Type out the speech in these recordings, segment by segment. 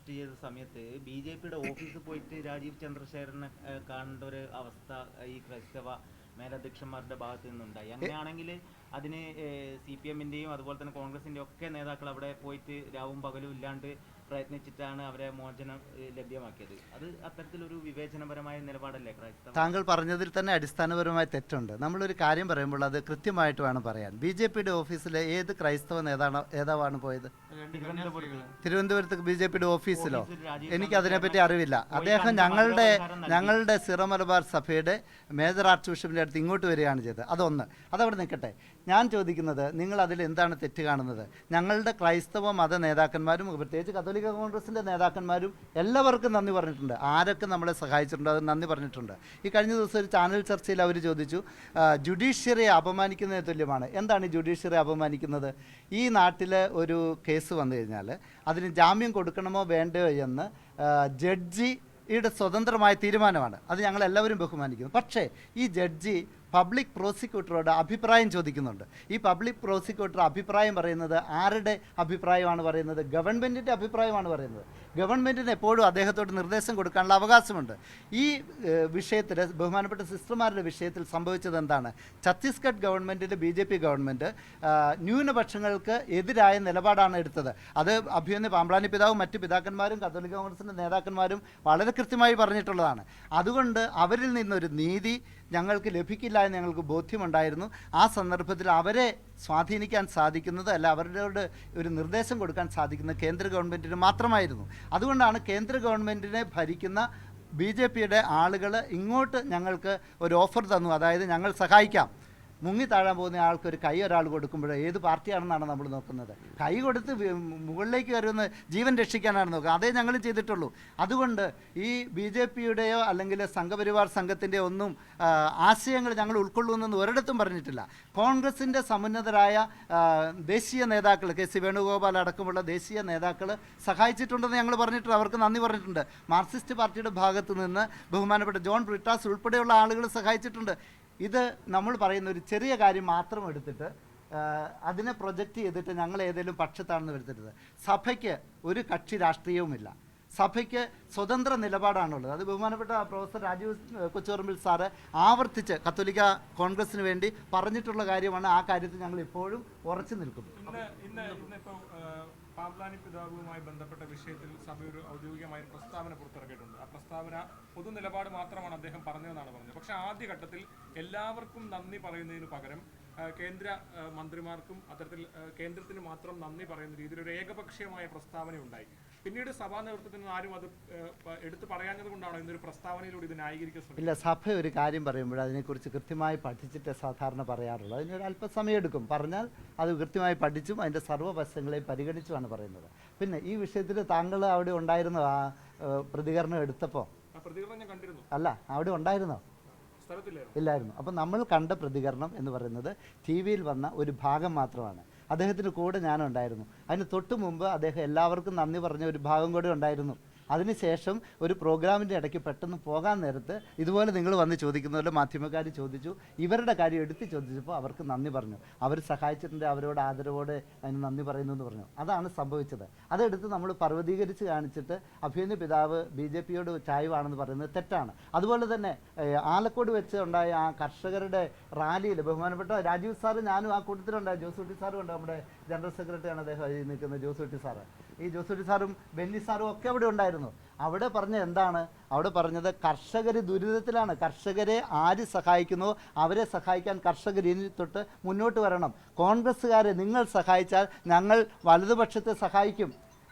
Arrest ചെയ്ത സമയത്ത് BJPയുടെ ഓഫീസിൽ പോയിട്ട് രാജീവ് ചന്ദ്രശേഖരനെ കാണേണ്ട ഒരു അവസ്ഥ ഈ ക്രൈസ്തവ മേലധ്യക്ഷന്മാരുടെ ഭാഗത്ത് നിന്നുണ്ടായി. അങ്ങനെയാണെങ്കിൽ അതിന് CPMൻ്റെയും അതുപോലെ തന്നെ കോൺഗ്രസിൻ്റെ ഒക്കെ നേതാക്കൾ അവിടെ പോയിട്ട് രാവും പകലും ഇല്ലാണ്ട് പ്രയത്നിച്ചിട്ടാണ് അവരെ മോചനം ലഭ്യമാക്കിയത്. അത് അത്തരത്തിലൊരു വിവേചനപരമായ നിലപാടല്ലേ ക്രൈസ്തവ? താങ്കൾ പറഞ്ഞതിൽ തന്നെ അടിസ്ഥാനപരമായ തെറ്റുണ്ട്. നമ്മളൊരു കാര്യം പറയുമ്പോൾ അത് കൃത്യമായിട്ട് വേണം പറയാൻ. BJPയുടെ ഓഫീസിൽ ഏത് ക്രൈസ്തവ നേതാവാണ് പോയത്? തിരുവനന്തപുരത്ത് BJPയുടെ ഓഫീസിലോ? എനിക്കതിനെപ്പറ്റി അറിവില്ല. അദ്ദേഹം ഞങ്ങളുടെ സിറോ മലബാർ സഭയുടെ മേജർ ആർച്ച് ബിഷപ്പിൻ്റെ അടുത്ത് ഇങ്ങോട്ട് വരികയാണ് ചെയ്തത്. അതൊന്ന്, അതവിടെ നിൽക്കട്ടെ. ഞാൻ ചോദിക്കുന്നത്, നിങ്ങൾ അതിൽ എന്താണ് തെറ്റ് കാണുന്നത്? ഞങ്ങളുടെ ക്രൈസ്തവ മത നേതാക്കന്മാരും പ്രത്യേകിച്ച് കത്തോലിക്ക കോൺഗ്രസിൻ്റെ നേതാക്കന്മാരും എല്ലാവർക്കും നന്ദി പറഞ്ഞിട്ടുണ്ട്. ആരൊക്കെ നമ്മളെ സഹായിച്ചിട്ടുണ്ടോ അത് നന്ദി പറഞ്ഞിട്ടുണ്ട്. ഈ കഴിഞ്ഞ ദിവസം ഒരു ചാനൽ ചർച്ചയിൽ അവർ ചോദിച്ചു, ജുഡീഷ്യറിയെ അപമാനിക്കുന്നതിന് തുല്യമാണ്. എന്താണ് ജുഡീഷ്യറി അപമാനിക്കുന്നത്? ഈ നാട്ടിൽ ഒരു കേസ് വന്നു കഴിഞ്ഞാൽ അതിന് ജാമ്യം കൊടുക്കണമോ വേണ്ടയോ എന്ന് ജഡ്ജിയുടെ സ്വതന്ത്രമായ തീരുമാനമാണ്. അത് ഞങ്ങളെല്ലാവരും ബഹുമാനിക്കുന്നു. പക്ഷേ ഈ ജഡ്ജി പബ്ലിക് പ്രോസിക്യൂട്ടറോട് അഭിപ്രായം ചോദിക്കുന്നുണ്ട്. ഈ പബ്ലിക് പ്രോസിക്യൂട്ടർ അഭിപ്രായം പറയുന്നത് ആരുടെ അഭിപ്രായമാണ് പറയുന്നത്? ഗവൺമെൻറ്റിൻ്റെ അഭിപ്രായമാണ് പറയുന്നത്. ഗവൺമെൻറ്റിന് എപ്പോഴും അദ്ദേഹത്തോട് നിർദ്ദേശം കൊടുക്കാനുള്ള അവകാശമുണ്ട്. ഈ വിഷയത്തിൽ, ബഹുമാനപ്പെട്ട സിസ്റ്റർമാരുടെ വിഷയത്തിൽ സംഭവിച്ചത് എന്താണ്? ഛത്തീസ്ഗഡ് ഗവൺമെൻറ്റിൻ്റെ BJP ഗവൺമെൻറ് ന്യൂനപക്ഷങ്ങൾക്ക് എതിരായ നിലപാടാണ് എടുത്തത്. അത് അഭിമന്യ പാമ്പ്ളാനി പിതാവും മറ്റ് പിതാക്കന്മാരും കത്തോലിക്ക കോൺഗ്രസിൻ്റെ നേതാക്കന്മാരും വളരെ കൃത്യമായി പറഞ്ഞിട്ടുള്ളതാണ്. അതുകൊണ്ട് അവരിൽ നിന്നൊരു നീതി ഞങ്ങൾക്ക് ലഭിക്കില്ല എന്ന് ഞങ്ങൾക്ക് ബോധ്യമുണ്ടായിരുന്നു. ആ സന്ദർഭത്തിൽ അവരെ സ്വാധീനിക്കാൻ സാധിക്കുന്നത്, അല്ല അവരോട് ഒരു നിർദ്ദേശം കൊടുക്കാൻ സാധിക്കുന്നത് കേന്ദ്ര ഗവൺമെൻറ്റിന് മാത്രമായിരുന്നു. അതുകൊണ്ടാണ് കേന്ദ്ര ഗവൺമെൻറ്റിനെ ഭരിക്കുന്ന BJPയുടെ ആളുകൾ ഇങ്ങോട്ട് ഞങ്ങൾക്ക് ഒരു ഓഫർ തന്നു. അതായത് ഞങ്ങൾ സഹായിക്കാം. മുങ്ങി താഴാൻ പോകുന്ന ആൾക്ക് ഒരു കൈ ഒരാൾ കൊടുക്കുമ്പോൾ ഏത് പാർട്ടിയാണെന്നാണ് നമ്മൾ നോക്കുന്നത്? കൈ കൊടുത്ത് മുകളിലേക്ക് കയറുന്ന ജീവൻ രക്ഷിക്കാനാണ് നോക്കുക. അതേ ഞങ്ങൾ ചെയ്തിട്ടുള്ളൂ. അതുകൊണ്ട് ഈ BJPയുടെയോ അല്ലെങ്കിൽ സംഘപരിവാർ സംഘത്തിൻ്റെ ഒന്നും ആശയങ്ങൾ ഞങ്ങൾ ഉൾക്കൊള്ളുമെന്ന് ഒരിടത്തും പറഞ്ഞിട്ടില്ല. കോൺഗ്രസിൻ്റെ സമുന്നതരായ ദേശീയ നേതാക്കൾ, KC വേണുഗോപാൽ അടക്കമുള്ള ദേശീയ നേതാക്കൾ സഹായിച്ചിട്ടുണ്ടെന്ന് ഞങ്ങൾ പറഞ്ഞിട്ടുണ്ട്. അവർക്ക് നന്ദി പറഞ്ഞിട്ടുണ്ട്. മാർക്സിസ്റ്റ് പാർട്ടിയുടെ ഭാഗത്തു നിന്ന് ബഹുമാനപ്പെട്ട ജോൺ ബ്രിട്ടാസ് ഉൾപ്പെടെയുള്ള ആളുകൾ സഹായിച്ചിട്ടുണ്ട്. ഇത് നമ്മൾ പറയുന്ന ഒരു ചെറിയ കാര്യം മാത്രം എടുത്തിട്ട് അതിനെ പ്രൊജക്റ്റ് ചെയ്തിട്ട് ഞങ്ങൾ ഏതെങ്കിലും പക്ഷത്താണെന്ന് വരുത്തരുത്. സഭയ്ക്ക് ഒരു കക്ഷി രാഷ്ട്രീയവുമില്ല. സഭയ്ക്ക് സ്വതന്ത്ര നിലപാടാണുള്ളത്. അത് ബഹുമാനപ്പെട്ട പ്രൊഫസർ രാജീവ് കൊച്ചുപറമ്പിൽ സാറ് ആവർത്തിച്ച് കത്തോലിക്ക കോൺഗ്രസിന് വേണ്ടി പറഞ്ഞിട്ടുള്ള കാര്യമാണ്. ആ കാര്യത്തിൽ ഞങ്ങൾ ഇപ്പോഴും ഉറച്ചു നിൽക്കുന്നു. പാമ്പ്ളാനി പിതാവുമായി ബന്ധപ്പെട്ട വിഷയത്തിൽ സഭ ഒരു ഔദ്യോഗികമായ പ്രസ്താവന പുറത്തിറക്കിയിട്ടുണ്ട്. ആ പ്രസ്താവന പൊതു നിലപാട് മാത്രമാണ് അദ്ദേഹം പറഞ്ഞതെന്നാണ് പറഞ്ഞത്. പക്ഷേ ആദ്യഘട്ടത്തിൽ എല്ലാവർക്കും നന്ദി പറയുന്നതിന് പകരം കേന്ദ്ര മന്ത്രിമാർക്കും അത്തരത്തിൽ കേന്ദ്രത്തിന് മാത്രം നന്ദി പറയുന്ന രീതിയിൽ ഒരു ഏകപക്ഷീയമായ പ്രസ്താവന ഉണ്ടായി. പിന്നീട് സഭാ നേതൃത്വത്തിന് ആരും അത് എടുത്തു പറയാഞ്ഞത് കൊണ്ടാണോ ഇന്നൊരു പ്രസ്താവനയിലൂടെ ഇത് ന്യായീകരിക്കാൻ ശ്രമിക്കുന്നത്? ഇല്ല, സഭ ഒരു കാര്യം പറയുമ്പോൾ അതിനെക്കുറിച്ച് കൃത്യമായി പഠിച്ചിട്ട് സാധാരണ പറയാറുള്ളൂ. അതിനൊരു അല്പസമയം എടുക്കും. പറഞ്ഞാൽ അത് കൃത്യമായി പഠിച്ചും അതിൻ്റെ സർവ്വവശങ്ങളെയും പരിഗണിച്ചുമാണ് പറയുന്നത്. പിന്നെ ഈ വിഷയത്തിൽ താങ്കൾ അവിടെ ഉണ്ടായിരുന്നോ? ആ പ്രതികരണം എടുത്തപ്പോൾ? പ്രതികരണം ഞാൻ കണ്ടിരുന്നു. അല്ല, അവിടെ ഉണ്ടായിരുന്നോ? ഇല്ലായിരുന്നു. അപ്പം നമ്മൾ കണ്ട പ്രതികരണം എന്ന് പറയുന്നത് TV-യിൽ വന്ന ഒരു ഭാഗം മാത്രമാണ്. അദ്ദേഹത്തിന് കൂടെ ഞാനുണ്ടായിരുന്നു. അതിന് തൊട്ട് മുമ്പ് അദ്ദേഹം എല്ലാവർക്കും നന്ദി പറഞ്ഞ ഒരു ഭാഗം കൂടെ ഉണ്ടായിരുന്നു. അതിനുശേഷം ഒരു പ്രോഗ്രാമിൻ്റെ ഇടയ്ക്ക് പെട്ടെന്ന് പോകാൻ നേരത്ത് ഇതുപോലെ നിങ്ങൾ വന്ന് ചോദിക്കുന്നതുപോലെ മാധ്യമക്കാർ ചോദിച്ചു. ഇവരുടെ കാര്യം എടുത്ത് ചോദിച്ചപ്പോൾ അവർക്ക് നന്ദി പറഞ്ഞു. അവർ സഹായിച്ചിട്ടുണ്ട്, അവരോട് ആദരവോടെ അതിന് നന്ദി പറയുന്നു എന്ന് പറഞ്ഞു. അതാണ് സംഭവിച്ചത്. അതെടുത്ത് നമ്മൾ പർവ്വതീകരിച്ച് കാണിച്ചിട്ട് അഭിമന്യ പിതാവ് BJPയോട് ചായ്വാണെന്ന് പറയുന്നത് തെറ്റാണ്. അതുപോലെ തന്നെ ആലക്കോട് വെച്ച് ഉണ്ടായ ആ കർഷകരുടെ റാലിയിൽ ബഹുമാനപ്പെട്ട രാജീവ് സാറ്, ഞാനും ആ കൂട്ടത്തിലുണ്ടായ ജോസൂട്ടി സാറും ഉണ്ട്. നമ്മുടെ ജനറൽ സെക്രട്ടറിയാണ് അദ്ദേഹം നിൽക്കുന്നത്, ജോസൂട്ടി സാറ്. ഈ ജോസൂട്ടി സാറും ബെന്നി സാറും ഒക്കെ അവിടെ ഉണ്ടായിരുന്നു. അവിടെ പറഞ്ഞ എന്താണ്? അവിടെ പറഞ്ഞത് കർഷകർ ദുരിതത്തിലാണ്. കർഷകരെ ആര് സഹായിക്കുന്നോ അവരെ സഹായിക്കാൻ കർഷകർ ഇനി തൊട്ട് മുന്നോട്ട് വരണം. കോൺഗ്രസ്സുകാരെ നിങ്ങൾ സഹായിച്ചാൽ ഞങ്ങൾ വലതുപക്ഷത്തെ സഹായിക്കും.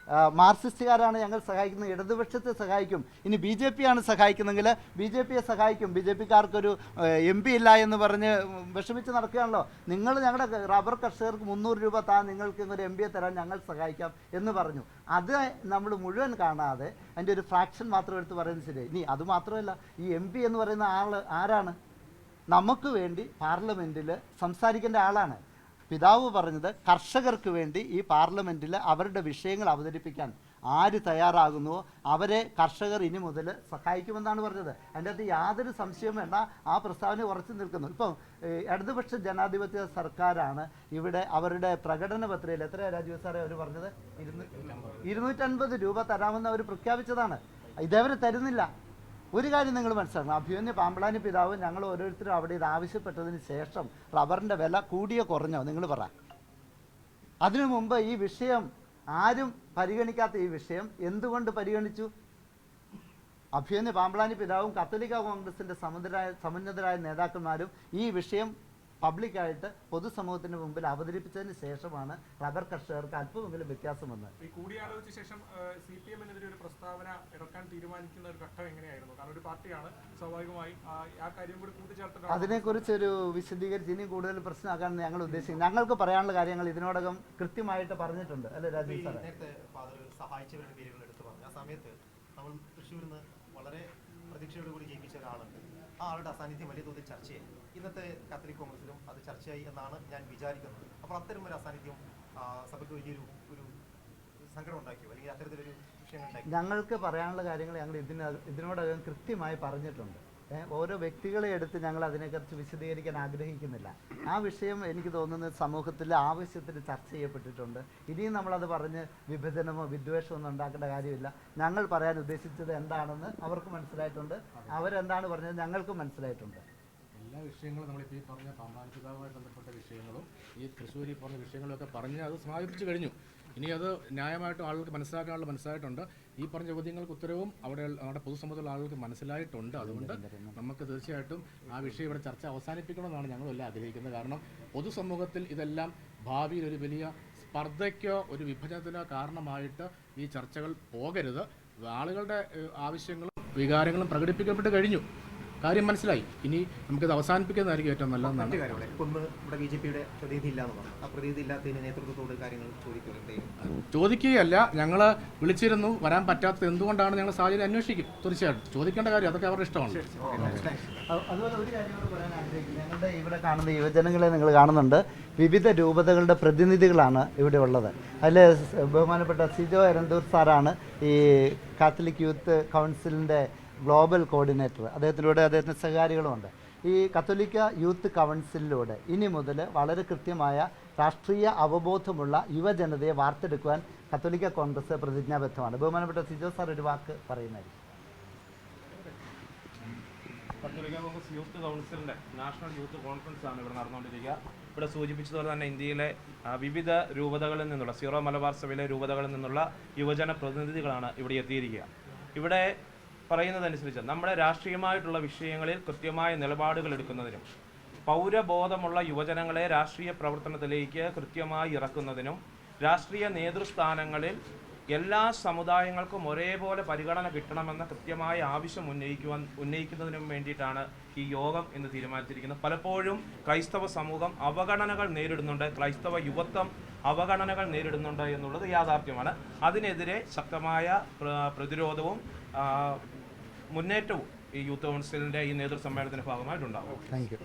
മാർക്സിസ്റ്റുകാരാണ് ഞങ്ങൾ സഹായിക്കുന്നത്, ഇടതുപക്ഷത്തെ സഹായിക്കും. ഇനി BJP ആണ് സഹായിക്കുന്നെങ്കിൽ BJPയെ സഹായിക്കും. BJPക്കാർക്കൊരു MP ഇല്ല എന്ന് പറഞ്ഞ് വിഷമിച്ച് നടക്കുകയാണല്ലോ. നിങ്ങൾ ഞങ്ങളുടെ റബ്ബർ കർഷകർക്ക് 300 രൂപ താൻ നിങ്ങൾക്ക് ഒരു MPയെ തരാൻ ഞങ്ങൾ സഹായിക്കാം എന്ന് പറഞ്ഞു. അത് നമ്മൾ മുഴുവൻ കാണാതെ അതിൻ്റെ ഒരു ഫ്രാക്ഷൻ മാത്രം എടുത്ത് പറയുന്നത് ശരി. ഇനി അതുമാത്രമല്ല, ഈ MP എന്ന് പറയുന്ന ആൾ ആരാണ്? നമുക്ക് വേണ്ടി പാർലമെൻറ്റിൽ സംസാരിക്കേണ്ട ആളാണ്. പിതാവ് പറഞ്ഞത് കർഷകർക്ക് വേണ്ടി ഈ പാർലമെൻറ്റിൽ അവരുടെ വിഷയങ്ങൾ അവതരിപ്പിക്കാൻ ആര് തയ്യാറാകുന്നുവോ അവരെ കർഷകർ ഇനി മുതൽ സഹായിക്കുമെന്നാണ് പറഞ്ഞത്. അതിൻ്റെ അകത്ത് യാതൊരു സംശയവും വേണ്ട. ആ പ്രസ്താവന ഉറച്ചു നിൽക്കുന്നു. ഇപ്പം ഇടതുപക്ഷ ജനാധിപത്യ സർക്കാരാണ് ഇവിടെ അവരുടെ പ്രകടന പത്രികയിൽ എത്രയാണ് രാജീവ് സാറേ അവർ പറഞ്ഞത്? 250 രൂപ തരാമെന്ന് അവർ പ്രഖ്യാപിച്ചതാണ്. ഇതേവരെ തരുന്നില്ല. ഒരു കാര്യം നിങ്ങൾ മനസ്സിലാക്കണം, അഭിമന്യു പാമ്പളാനി പിതാവ് ഞങ്ങൾ ഓരോരുത്തരും അവിടെ ഇത് ആവശ്യപ്പെട്ടതിന് ശേഷം റബ്ബറിൻ്റെ വില കൂടിയോ കുറഞ്ഞോ നിങ്ങൾ പറ. അതിനു മുമ്പ് ഈ വിഷയം ആരും പരിഗണിക്കാത്ത ഈ വിഷയം എന്തുകൊണ്ട് പരിഗണിച്ചു? അഭിമന്യു പാമ്പളാനി പിതാവും കത്തോലിക്ക കോൺഗ്രസിൻ്റെ സമുന്നതരായ നേതാക്കന്മാരും ഈ വിഷയം പബ്ലിക്കായിട്ട് പൊതുസമൂഹത്തിന് മുമ്പിൽ അവതരിപ്പിച്ചതിന് ശേഷമാണ് റബ്ബർ കർഷകർക്ക് അല്പമെങ്കിലും വ്യത്യാസം വന്നത്. ഈ കൂടിയാലോചിച്ച ശേഷം CPM-നെതിരെ ഒരു പ്രസ്താവന ഇറക്കാൻ തീരുമാനിക്കുന്ന ഒരു ഘട്ടം എങ്ങനെയായിരുന്നു? കാരണം ഒരു പാർട്ടിയാണ്, സ്വാഭാവികമായും ആ കാര്യം കൂടി കൂട്ടിച്ചേർത്തിട്ട് അതിനെക്കുറിച്ചൊരു വിശദീകരിച്ച് ഇനി കൂടുതൽ പ്രശ്നമാക്കാൻ ഞങ്ങൾ ഉദ്ദേശിക്കുന്നത്. ഞങ്ങൾക്ക് പറയാനുള്ള കാര്യങ്ങൾ ഇതിനോടകം കൃത്യമായിട്ട് പറഞ്ഞിട്ടുണ്ട് അല്ലേ രാജീവ് സാറേ? നേരത്തെ ഫാദർ സഹായിച്ചവരുടെ പേരുകൾ എടുത്തു പറഞ്ഞു. ആ സമയത്ത് നമ്മൾ തൃശ്ശൂരിൽ നിന്ന് വളരെ പ്രതീക്ഷയോടുകൂടി ജയിപ്പിച്ച ഒരാളുണ്ട്. ആ ആളുടെ അസാന്നിധ്യം വലിയ തോതിൽ ചർച്ചയായി. ഇന്നത്തെ കാത്തലിക് കോൺഗ്രസിലും അത് ചർച്ചയായി എന്നാണ് ഞാൻ വിചാരിക്കുന്നത്. അപ്പോൾ അത്തരം ഒരു അസാന്നിധ്യം സഭയ്ക്ക് വലിയൊരു സങ്കടം ഉണ്ടാക്കിയോ, അല്ലെങ്കിൽ അത്തരത്തിലൊരു വിഷയങ്ങൾ ഉണ്ടാക്കി? ഞങ്ങൾക്ക് പറയാനുള്ള കാര്യങ്ങൾ ഞങ്ങൾ ഇതിനോടകം കൃത്യമായി പറഞ്ഞിട്ടുണ്ട്. ഓരോ വ്യക്തികളെ എടുത്ത് ഞങ്ങൾ അതിനെക്കുറിച്ച് വിശദീകരിക്കാൻ ആഗ്രഹിക്കുന്നില്ല. ആ വിഷയം എനിക്ക് തോന്നുന്നത് സമൂഹത്തിൽ ആവശ്യത്തിന് ചർച്ച ചെയ്യപ്പെട്ടിട്ടുണ്ട്. ഇനിയും നമ്മളത് പറഞ്ഞ് വിഭജനമോ വിദ്വേഷമോ ഒന്നും ഉണ്ടാക്കേണ്ട കാര്യമില്ല. ഞങ്ങൾ പറയാൻ ഉദ്ദേശിച്ചത് എന്താണെന്ന് അവർക്ക് മനസ്സിലായിട്ടുണ്ട്. അവരെന്താണ് പറഞ്ഞത് ഞങ്ങൾക്കും മനസ്സിലായിട്ടുണ്ട്. എല്ലാ വിഷയങ്ങളും നമ്മളിപ്പോൾ ഈ പറഞ്ഞ പാമ്പാനി പിതാവുമായി ബന്ധപ്പെട്ട വിഷയങ്ങളും ഈ തൃശ്ശൂരിൽ പറഞ്ഞ വിഷയങ്ങളൊക്കെ പറഞ്ഞ് അത് സമാപിപ്പിച്ചു കഴിഞ്ഞു. ഇനി അത് ന്യായമായിട്ടും ആളുകൾക്ക് മനസ്സിലായിട്ടുണ്ട്. ഈ പറഞ്ഞ ചോദ്യങ്ങൾക്ക് ഉത്തരവും നമ്മുടെ പൊതുസമൂഹത്തിലുള്ള ആളുകൾക്ക് മനസ്സിലായിട്ടുണ്ട്. അതുകൊണ്ട് നമുക്ക് തീർച്ചയായിട്ടും ആ വിഷയം ഇവിടെ ചർച്ച അവസാനിപ്പിക്കണമെന്നാണ് ഞങ്ങളെല്ലാം ആഗ്രഹിക്കുന്നത്. കാരണം പൊതുസമൂഹത്തിൽ ഇതെല്ലാം ഭാവിയിൽ ഒരു വലിയ സ്പർദ്ധയ്ക്കോ ഒരു വിഭജനത്തിനോ കാരണമായിട്ട് ഈ ചർച്ചകൾ പോകരുത്. ആളുകളുടെ ആവശ്യങ്ങളും വികാരങ്ങളും പ്രകടിപ്പിക്കപ്പെട്ട് കഴിഞ്ഞു. കാര്യം മനസ്സിലായി. ഇനി നമുക്കിത് അവസാനിപ്പിക്കുന്നതായിരിക്കും ഏറ്റവും നല്ലതെന്നാണ്. ഒന്ന് ഇവിടെ BJP-യുടെ പ്രതിനിധി ഇല്ലാന്ന് പറഞ്ഞു. ആ പ്രതിനിധി ഇല്ലാത്തതിന് നേതൃത്വത്തോട് കാര്യങ്ങൾ ചോദിക്കുകയല്ല, ഞങ്ങൾ വിളിച്ചിരുന്നു. വരാൻ പറ്റാത്തത് എന്തുകൊണ്ടാണ് ഞങ്ങൾ സാഹചര്യം അന്വേഷിക്കും. തീർച്ചയായിട്ടും ചോദിക്കേണ്ട കാര്യം, അതൊക്കെ അവരുടെ ഇഷ്ടമാണ്. അതുപോലെ ഒരു കാര്യം കൂടെ പറയാൻ ആഗ്രഹിക്കുന്നു. ഞങ്ങളുടെ ഇവിടെ കാണുന്ന യുവജനങ്ങളെ നിങ്ങൾ കാണുന്നുണ്ട്. വിവിധ രൂപതകളുടെ പ്രതിനിധികളാണ് ഇവിടെ ഉള്ളത്. അതിൽ ബഹുമാനപ്പെട്ട സിജോ എരന്തൂർ സാറാണ് ഈ കാത്തലിക് യൂത്ത് കൗൺസിലിൻ്റെ ഗ്ലോബൽ കോർഡിനേറ്റർ. അദ്ദേഹത്തിൻ്റെ സഹകാരികളുമുണ്ട്. ഈ കത്തോലിക്ക യൂത്ത് കൗൺസിലിലൂടെ ഇനി മുതൽ വളരെ കൃത്യമായ രാഷ്ട്രീയ അവബോധമുള്ള യുവജനതയെ വാർത്തെടുക്കുവാൻ കത്തോലിക്ക കോൺഗ്രസ് പ്രതിജ്ഞാബദ്ധമാണ്. ബഹുമാനപ്പെട്ട സിജോ സാർ ഒരു വാക്ക് പറയുന്നതായിരിക്കും. കത്തോലിക്ക കോൺഗ്രസ് യൂത്ത് കൗൺസിലിൻ്റെ നാഷണൽ യൂത്ത് കോൺഫറൻസ് ആണ് ഇവിടെ നടന്നുകൊണ്ടിരിക്കുക. ഇവിടെ സൂചിപ്പിച്ചതുപോലെ തന്നെ ഇന്ത്യയിലെ വിവിധ രൂപതകളിൽ നിന്നുള്ള സീറോ മലബാർ സഭയിലെ രൂപതകളിൽ നിന്നുള്ള യുവജന പ്രതിനിധികളാണ് ഇവിടെ എത്തിയിരിക്കുക. ഇവിടെ പറയുന്നതനുസരിച്ച് നമ്മുടെ രാഷ്ട്രീയമായിട്ടുള്ള വിഷയങ്ങളിൽ കൃത്യമായ നിലപാടുകൾ എടുക്കുന്നതിനും പൗരബോധമുള്ള യുവജനങ്ങളെ രാഷ്ട്രീയ പ്രവർത്തനത്തിലേക്ക് കൃത്യമായി ഇറക്കുന്നതിനും രാഷ്ട്രീയ നേതൃസ്ഥാനങ്ങളിൽ എല്ലാ സമുദായങ്ങൾക്കും ഒരേപോലെ പരിഗണന കിട്ടണമെന്ന കൃത്യമായ ആവശ്യം ഉന്നയിക്കുന്നതിനും വേണ്ടിയിട്ടാണ് ഈ യോഗം ഇന്ന് തീരുമാനിച്ചിരിക്കുന്നത്. പലപ്പോഴും ക്രൈസ്തവ സമൂഹം അവഗണനകൾ നേരിടുന്നുണ്ട്, ക്രൈസ്തവ യുവത്വം അവഗണനകൾ നേരിടുന്നുണ്ട് എന്നുള്ളത് യാഥാർത്ഥ്യമാണ്. അതിനെതിരെ ശക്തമായ പ്രതിരോധവും മുന്നേറ്റവും ഈ യൂത്ത് കൗൺസിലിൻ്റെ ഈ നേതൃസമ്മേളനത്തിൻ്റെ ഭാഗമായിട്ടുണ്ടാകും. Thank you.